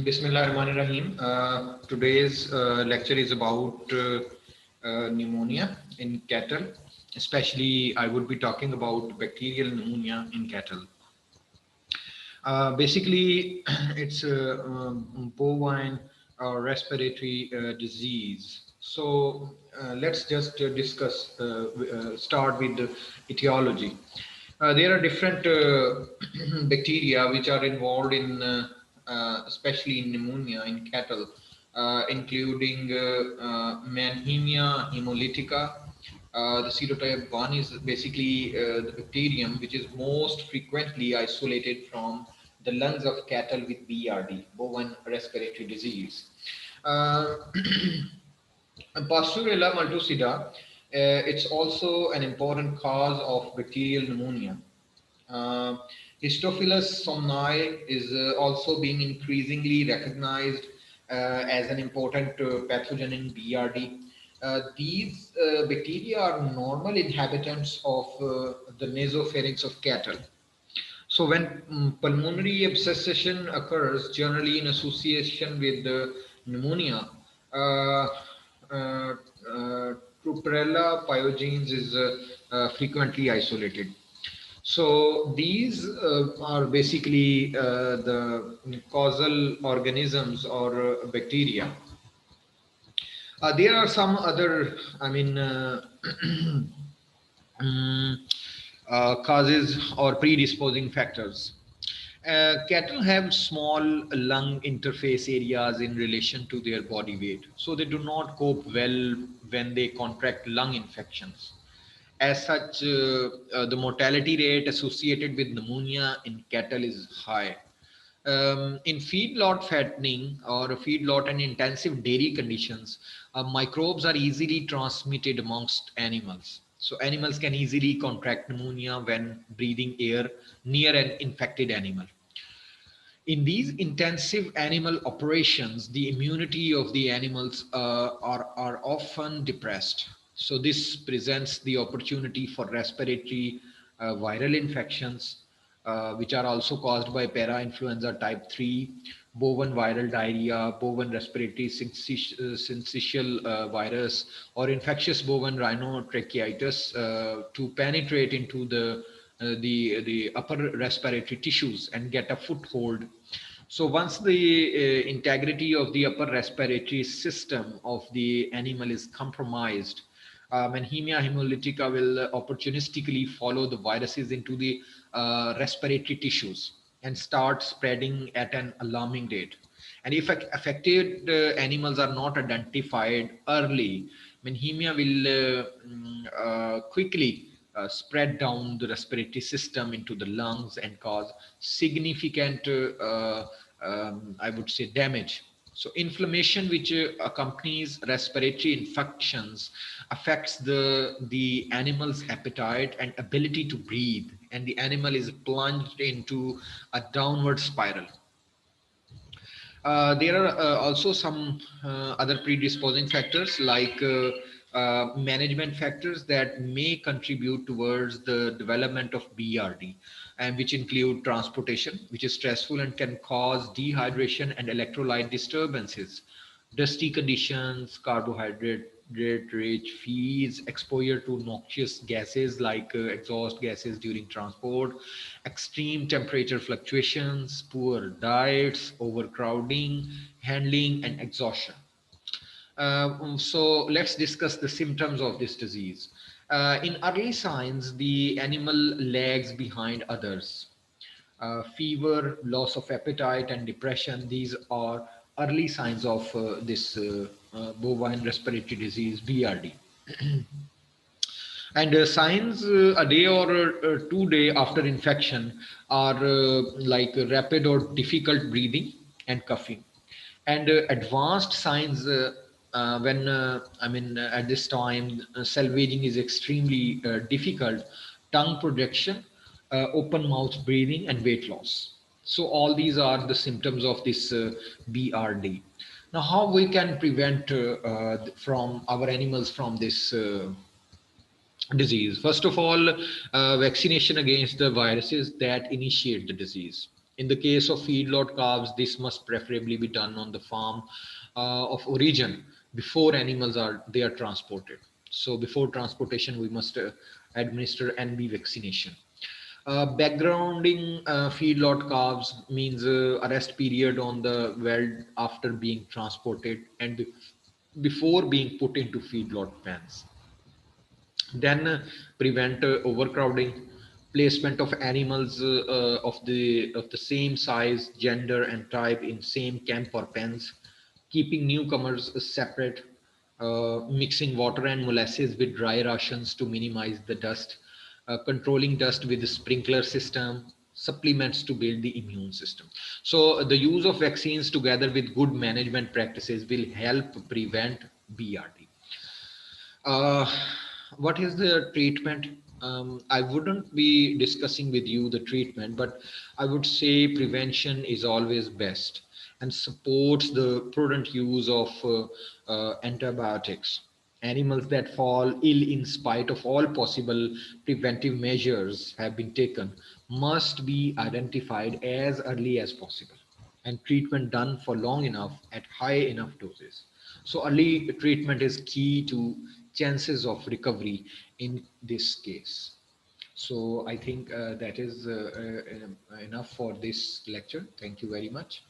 Bismillahirrahmanirrahim. Today's lecture is about pneumonia in cattle. Especially, I would be talking about bacterial pneumonia in cattle. Basically, it's a bovine respiratory disease. So let's just start with the etiology. There are different bacteria which are involved in, especially in pneumonia in cattle, including Mannheimia hemolytica. The serotype 1 is basically the bacterium which is most frequently isolated from the lungs of cattle with BRD, bovine respiratory disease. Pasturella multocida, it's also an important cause of bacterial pneumonia. Uh, Histophilus somni is also being increasingly recognized as an important pathogen in BRD. These bacteria are normal inhabitants of the nasopharynx of cattle. So when pulmonary abscession occurs, generally in association with pneumonia, uh, uh, Truparella pyogenes is frequently isolated. So these are basically the causal organisms or bacteria. There are some other, mm, causes or predisposing factors. Cattle have small lung interface areas in relation to their body weight, so they do not cope well when they contract lung infections. As such, the mortality rate associated with pneumonia in cattle is high. In feedlot fattening or feedlot and intensive dairy conditions, microbes are easily transmitted amongst animals. So animals can easily contract pneumonia when breathing air near an infected animal. In these intensive animal operations, the immunity of the animals are often depressed. So this presents the opportunity for respiratory viral infections, which are also caused by para-influenza type 3, bovine viral diarrhea, bovine respiratory syncytial virus, or infectious bovine rhinotracheitis to penetrate into the upper respiratory tissues and get a foothold. So once the integrity of the upper respiratory system of the animal is compromised, Mannheimia hemolytica will opportunistically follow the viruses into the respiratory tissues and start spreading at an alarming rate. And if affected animals are not identified early, Mannheimia will quickly spread down the respiratory system into the lungs and cause significant, I would say, damage. So inflammation which accompanies respiratory infections affects the animal's appetite and ability to breathe, and the animal is plunged into a downward spiral. There are also some other predisposing factors like management factors that may contribute towards the development of BRD, and which include transportation, which is stressful and can cause dehydration and electrolyte disturbances, dusty conditions, carbohydrate rich feeds, exposure to noxious gases like exhaust gases during transport, extreme temperature fluctuations, poor diets, overcrowding, handling, and exhaustion. So let's discuss the symptoms of this disease. In early signs, the animal lags behind others. Fever, loss of appetite, and depression, these are early signs of this bovine respiratory disease, BRD. And signs a day or 2 day after infection are like rapid or difficult breathing and coughing. And advanced signs when at this time salvaging is extremely difficult, tongue projection, open mouth breathing, and weight loss. So all these are the symptoms of this BRD. Now, how we can prevent from our animals from this disease? First of all, vaccination against the viruses that initiate the disease. In the case of feedlot calves, this must preferably be done on the farm of origin before animals are they are transported. So before transportation, we must administer NB vaccination. Backgrounding feedlot calves means arrest period on the veld after being transported and before being put into feedlot pens. Then prevent overcrowding, placement of animals of the same size, gender, and type in same camp or pens, keeping newcomers separate, mixing water and molasses with dry rations to minimize the dust, controlling dust with the sprinkler system, supplements to build the immune system. So the use of vaccines together with good management practices will help prevent BRD. uh, what is the treatment? I wouldn't be discussing with you the treatment, but I would say prevention is always best and supports the prudent use of antibiotics. Animals that fall ill in spite of all possible preventive measures have been taken must be identified as early as possible and treatment done for long enough at high enough doses. So early treatment is key to chances of recovery in this case. So I think that is enough for this lecture. Thank you very much.